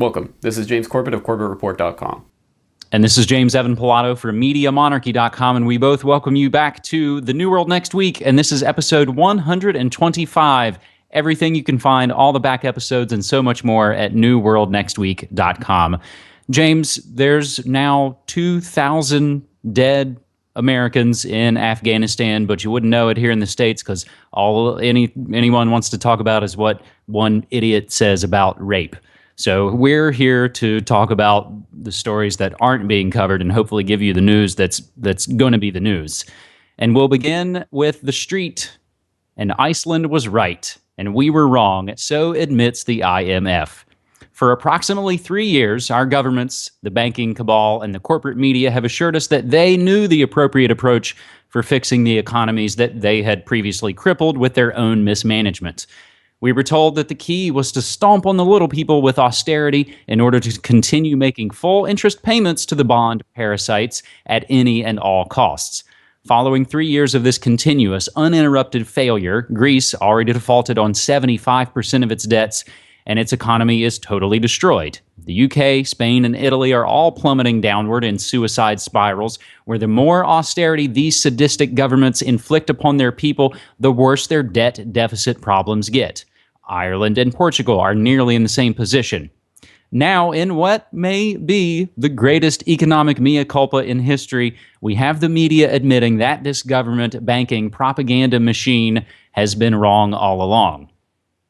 Welcome. This is James Corbett of CorbettReport.com. And this is James Evan Pilato for MediaMonarchy.com, and we both welcome you back to The New World Next Week, and this is episode 125. Everything you can find, all the back episodes, and so much more at NewWorldNextWeek.com. James, there's now 2,000 dead Americans in Afghanistan, but you wouldn't know it here in the States because anyone wants to talk about is what one idiot says about rape. So we're here to talk about the stories that aren't being covered and hopefully give you the news that's going to be the news. And we'll begin with the street. And Iceland was right, and we were wrong, so admits the IMF. For approximately 3 years, our governments, the banking cabal, and the corporate media have assured us that they knew the appropriate approach for fixing the economies that they had previously crippled with their own mismanagement. We were told that the key was to stomp on the little people with austerity in order to continue making full interest payments to the bond parasites at any and all costs. Following 3 years of this continuous, uninterrupted failure, Greece already defaulted on 75% of its debts, and its economy is totally destroyed. The UK, Spain, and Italy are all plummeting downward in suicide spirals, where the more austerity these sadistic governments inflict upon their people, the worse their debt deficit problems get. Ireland and Portugal are nearly in the same position. Now, in what may be the greatest economic mea culpa in history, we have the media admitting that this government banking propaganda machine has been wrong all along.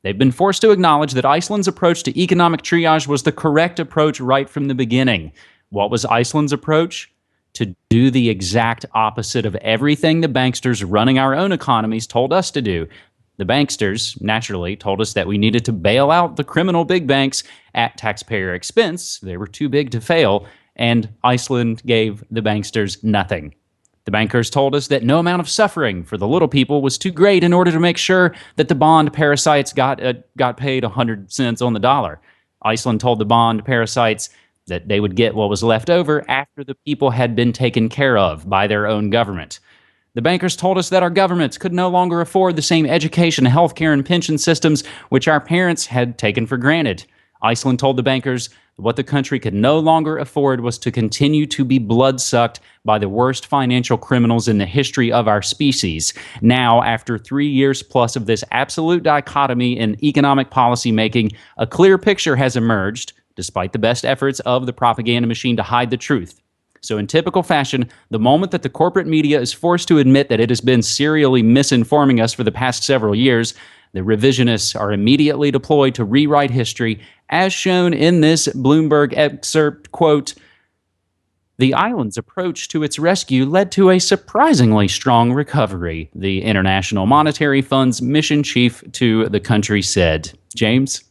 They've been forced to acknowledge that Iceland's approach to economic triage was the correct approach right from the beginning. What was Iceland's approach? To do the exact opposite of everything the banksters running our own economies told us to do. The banksters, naturally, told us that we needed to bail out the criminal big banks at taxpayer expense. They were too big to fail, and Iceland gave the banksters nothing. The bankers told us that no amount of suffering for the little people was too great in order to make sure that the bond parasites got paid 100 cents on the dollar. Iceland told the bond parasites that they would get what was left over after the people had been taken care of by their own government. The bankers told us that our governments could no longer afford the same education, healthcare, and pension systems which our parents had taken for granted. Iceland told the bankers that what the country could no longer afford was to continue to be blood-sucked by the worst financial criminals in the history of our species. Now, after 3 years plus of this absolute dichotomy in economic policy making, a clear picture has emerged, despite the best efforts of the propaganda machine to hide the truth. So in typical fashion, the moment that the corporate media is forced to admit that it has been serially misinforming us for the past several years, the revisionists are immediately deployed to rewrite history, as shown in this Bloomberg excerpt, quote, "The island's approach to its rescue led to a surprisingly strong recovery," the International Monetary Fund's mission chief to the country said. James?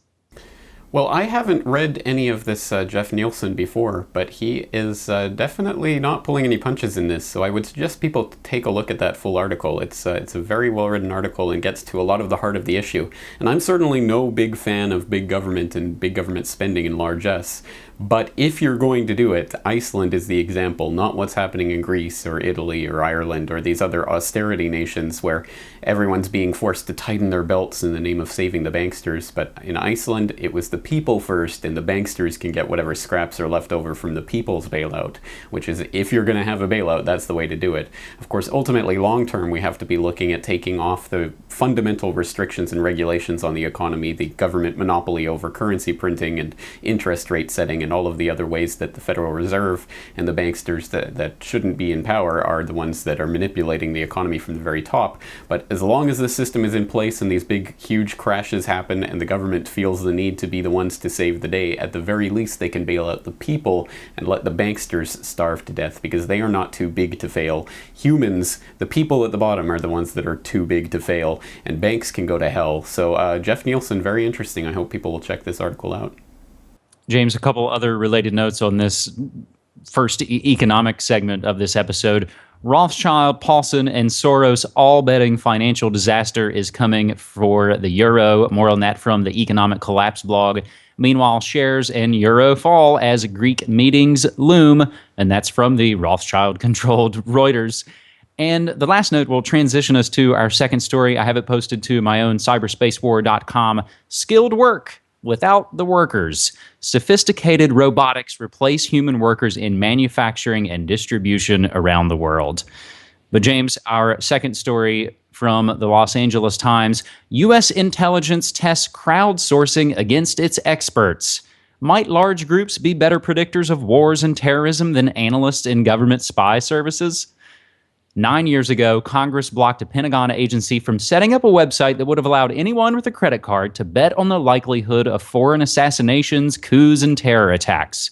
Well, I haven't read any of this Jeff Nielsen before, but he is definitely not pulling any punches in this, so I would suggest people take a look at that full article. It's a very well-written article and gets to a lot of the heart of the issue. And I'm certainly no big fan of big government and big government spending in large S, but if you're going to do it, Iceland is the example, not what's happening in Greece or Italy or Ireland or these other austerity nations where everyone's being forced to tighten their belts in the name of saving the banksters. But in Iceland, it was the people first, and the banksters can get whatever scraps are left over from the people's bailout, which is, if you're going to have a bailout, that's the way to do it. Of course, ultimately, long-term, we have to be looking at taking off the fundamental restrictions and regulations on the economy, the government monopoly over currency printing and interest rate setting, and all of the other ways that the Federal Reserve and the banksters that shouldn't be in power are the ones that are manipulating the economy from the very top. But as long as the system is in place and these big, huge crashes happen and the government feels the need to be the ones to save the day, at the very least they can bail out the people and let the banksters starve to death, because they are not too big to fail. Humans, the people at the bottom, are the ones that are too big to fail, and banks can go to hell. So Jeff Nielsen, very interesting. I hope people will check this article out. James, a couple other related notes on this first economic segment of this episode. Rothschild, Paulson, and Soros all betting financial disaster is coming for the euro. More on that from the Economic Collapse blog. Meanwhile, shares in euro fall as Greek meetings loom, and that's from the Rothschild-controlled Reuters. And the last note will transition us to our second story. I have it posted to my own cyberspacewar.com. Skilled work without the workers. Sophisticated robotics replace human workers in manufacturing and distribution around the world. But James, our second story from the Los Angeles Times, U.S. intelligence tests crowdsourcing against its experts. Might large groups be better predictors of wars and terrorism than analysts in government spy services? 9 years ago, Congress blocked a Pentagon agency from setting up a website that would have allowed anyone with a credit card to bet on the likelihood of foreign assassinations, coups, and terror attacks.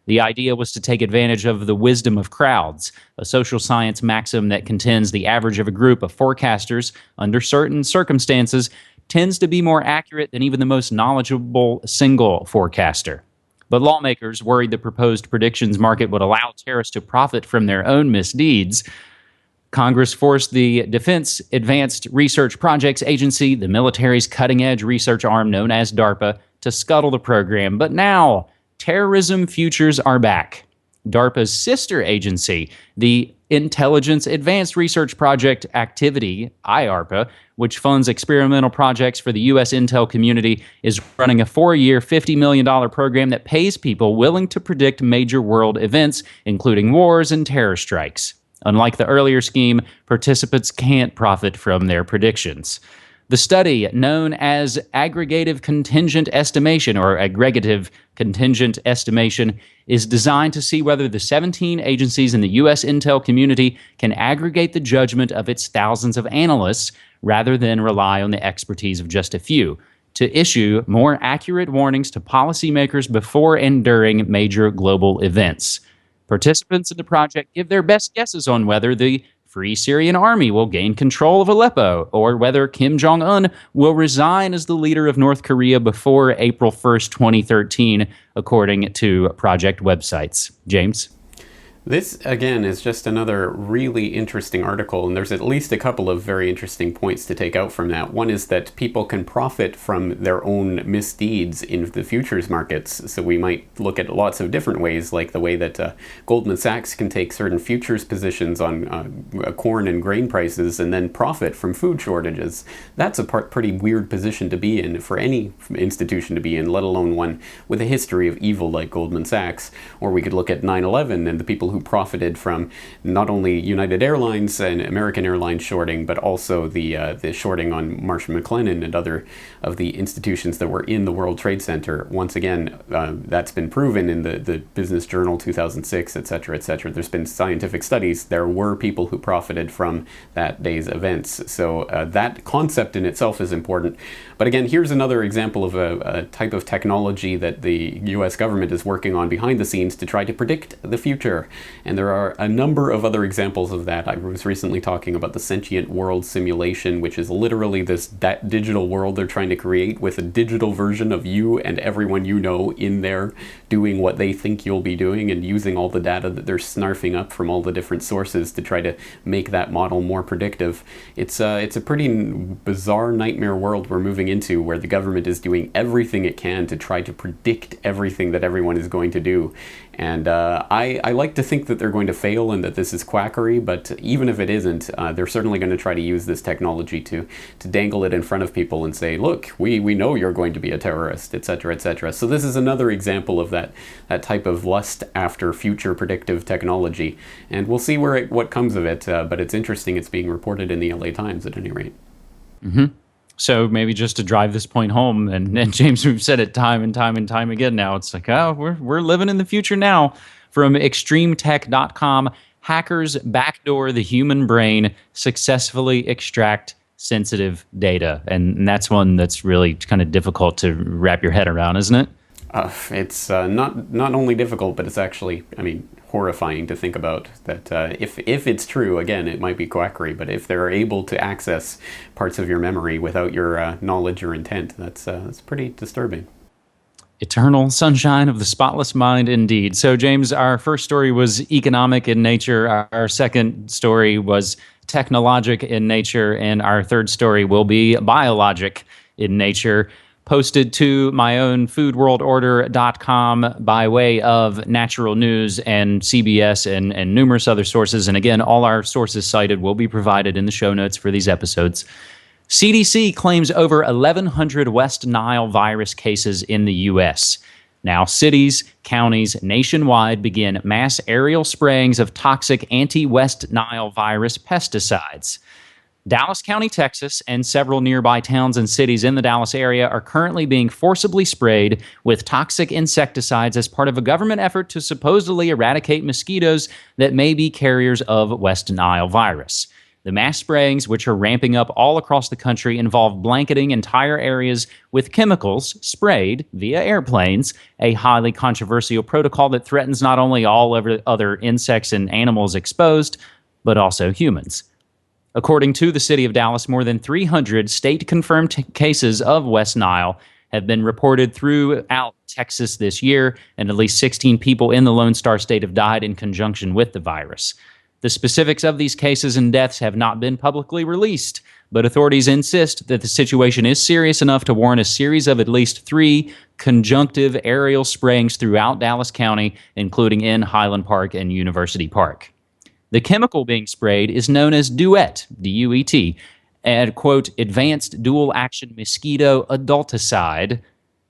The idea was to take advantage of the wisdom of crowds, a social science maxim that contends the average of a group of forecasters, under certain circumstances, tends to be more accurate than even the most knowledgeable single forecaster. But lawmakers worried the proposed predictions market would allow terrorists to profit from their own misdeeds. Congress forced the Defense Advanced Research Projects Agency, the military's cutting-edge research arm known as DARPA, to scuttle the program. But now, terrorism futures are back. DARPA's sister agency, the Intelligence Advanced Research Project Activity, IARPA, which funds experimental projects for the U.S. intel community, is running a 4-year, $50 million program that pays people willing to predict major world events, including wars and terror strikes. Unlike the earlier scheme, participants can't profit from their predictions. The study, known as aggregative contingent estimation or aggregative contingent estimation, is designed to see whether the 17 agencies in the U.S. intel community can aggregate the judgment of its thousands of analysts rather than rely on the expertise of just a few, to issue more accurate warnings to policymakers before and during major global events. Participants in the project give their best guesses on whether the Free Syrian Army will gain control of Aleppo, or whether Kim Jong-un will resign as the leader of North Korea before April 1st, 2013, according to project websites. James? This, again, is just another really interesting article, and there's at least a couple of very interesting points to take out from that. One is that people can profit from their own misdeeds in the futures markets, so we might look at lots of different ways, like the way that Goldman Sachs can take certain futures positions on corn and grain prices and then profit from food shortages. That's a pretty weird position to be in for any institution to be in, let alone one with a history of evil like Goldman Sachs. Or we could look at 9/11 and the people who profited from not only United Airlines and American Airlines shorting, but also the shorting on Marsh & McLennan and other of the institutions that were in the World Trade Center. Once again, that's been proven in the Business Journal 2006, et cetera, et cetera. There's been scientific studies. There were people who profited from that day's events. So that concept in itself is important. But again, here's another example of a type of technology that the US government is working on behind the scenes to try to predict the future. And there are a number of other examples of that. I was recently talking about the Sentient world simulation, which is literally this digital world they're trying to create with a digital version of you and everyone you know in there doing what they think you'll be doing and using all the data that they're snarfing up from all the different sources to try to make that model more predictive. It's a pretty bizarre nightmare world we're moving into, where the government is doing everything it can to try to predict everything that everyone is going to do. And I like to think that they're going to fail and that this is quackery, but even if it isn't, they're certainly going to try to use this technology to dangle it in front of people and say, look, we know you're going to be a terrorist, etc., etc. So this is another example of that type of lust after future predictive technology. And we'll see what comes of it, but it's interesting it's being reported in the LA Times at any rate. Mm-hmm. So maybe just to drive this point home, and James, we've said it time and time and time again now, it's like, oh, we're living in the future now. From extremetech.com, hackers backdoor the human brain, successfully extract sensitive data. And that's one that's really kind of difficult to wrap your head around, isn't it? It's not only difficult, but it's actually, horrifying to think about that. If it's true, again, it might be quackery, but if they're able to access parts of your memory without your knowledge or intent, that's pretty disturbing. Eternal sunshine of the spotless mind, indeed. So, James, our first story was economic in nature. Our second story was technologic in nature. And our third story will be biologic in nature. Posted to my own foodworldorder.com by way of Natural News and CBS and numerous other sources. And again, all our sources cited will be provided in the show notes for these episodes. CDC claims over 1,100 West Nile virus cases in the U.S. Now, cities, counties nationwide begin mass aerial sprayings of toxic anti-West Nile virus pesticides. Dallas County, Texas, and several nearby towns and cities in the Dallas area are currently being forcibly sprayed with toxic insecticides as part of a government effort to supposedly eradicate mosquitoes that may be carriers of West Nile virus. The mass sprayings, which are ramping up all across the country, involve blanketing entire areas with chemicals sprayed via airplanes, a highly controversial protocol that threatens not only all other insects and animals exposed, but also humans. According to the city of Dallas, more than 300 state-confirmed cases of West Nile have been reported throughout Texas this year, and at least 16 people in the Lone Star State have died in conjunction with the virus. The specifics of these cases and deaths have not been publicly released, but authorities insist that the situation is serious enough to warrant a series of at least 3 conjunctive aerial sprayings throughout Dallas County, including in Highland Park and University Park. The chemical being sprayed is known as DUET, D-U-E-T, and, quote, advanced dual-action mosquito adulticide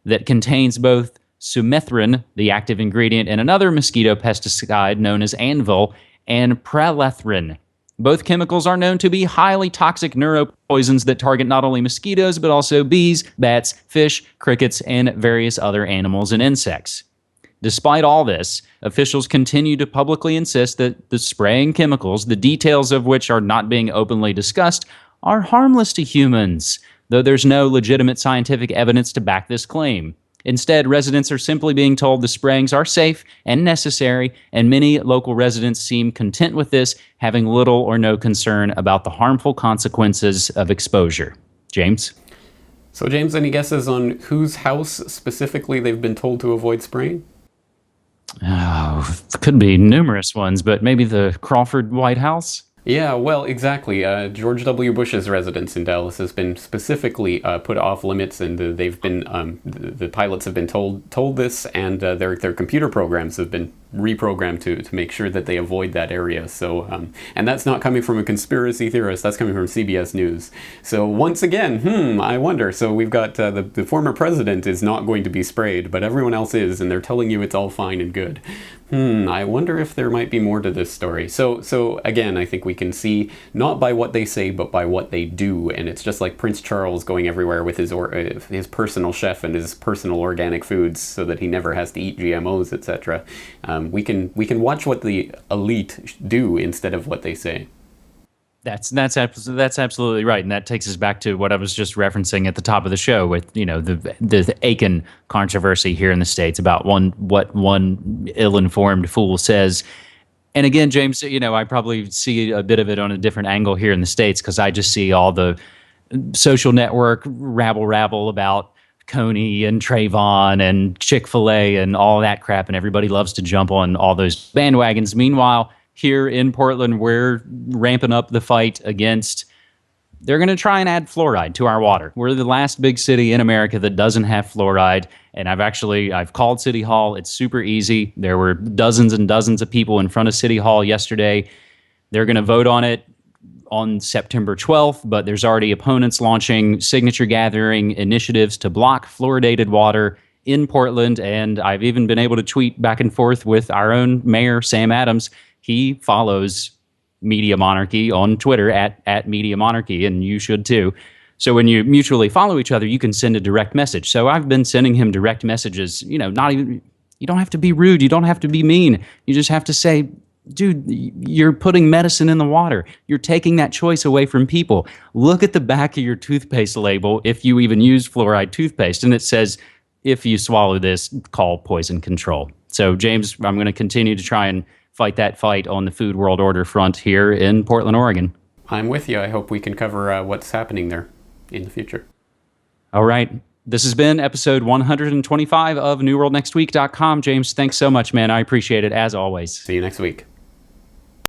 that contains both sumethrin, the active ingredient, and another mosquito pesticide known as Anvil, and pralethrin. Both chemicals are known to be highly toxic neuropoisons that target not only mosquitoes, but also bees, bats, fish, crickets, and various other animals and insects. Despite all this, officials continue to publicly insist that the spraying chemicals, the details of which are not being openly discussed, are harmless to humans, though there's no legitimate scientific evidence to back this claim. Instead, residents are simply being told the sprayings are safe and necessary, and many local residents seem content with this, having little or no concern about the harmful consequences of exposure. James? So, James, any guesses on whose house specifically they've been told to avoid spraying? Oh, could be numerous ones, but maybe the Crawford White House? Yeah, well, exactly. George W. Bush's residence in Dallas has been specifically put off limits, and they've been the pilots have been told this, and their computer programs have been reprogrammed to make sure that they avoid that area. So, and that's not coming from a conspiracy theorist. That's coming from CBS News. So once again, I wonder. So we've got the former president is not going to be sprayed, but everyone else is, and they're telling you it's all fine and good. I wonder if there might be more to this story. So again, I think we can see not by what they say, but by what they do. And it's just like Prince Charles going everywhere with his personal chef and his personal organic foods, so that he never has to eat GMOs, etc. We can watch what the elite do instead of what they say. That's absolutely right, and that takes us back to what I was just referencing at the top of the show with the Aiken controversy here in the States about what one ill-informed fool says. And again, James, I probably see a bit of it on a different angle here in the States because I just see all the social network rabble about Coney and Trayvon and Chick-fil-A and all that crap, and everybody loves to jump on all those bandwagons. Meanwhile, here in Portland, we're ramping up the fight against, they're going to try and add fluoride to our water. We're the last big city in America that doesn't have fluoride. And I've called City Hall. It's super easy. There were dozens and dozens of people in front of City Hall yesterday. They're going to vote on it on September 12th, but there's already opponents launching signature gathering initiatives to block fluoridated water in Portland. And I've even been able to tweet back and forth with our own mayor, Sam Adams. He follows Media Monarchy on Twitter at Media Monarchy, and you should too. So when you mutually follow each other, you can send a direct message. So I've been sending him direct messages, you don't have to be rude. You don't have to be mean. You just have to say, dude, you're putting medicine in the water. You're taking that choice away from people. Look at the back of your toothpaste label, if you even use fluoride toothpaste, and it says, if you swallow this, call poison control. So James, I'm going to continue to try and fight that fight on the Food World Order front here in Portland, Oregon. I'm with you. I hope we can cover what's happening there in the future. All right. This has been episode 125 of NewWorldNextWeek.com. James, thanks so much, man. I appreciate it, as always. See you next week.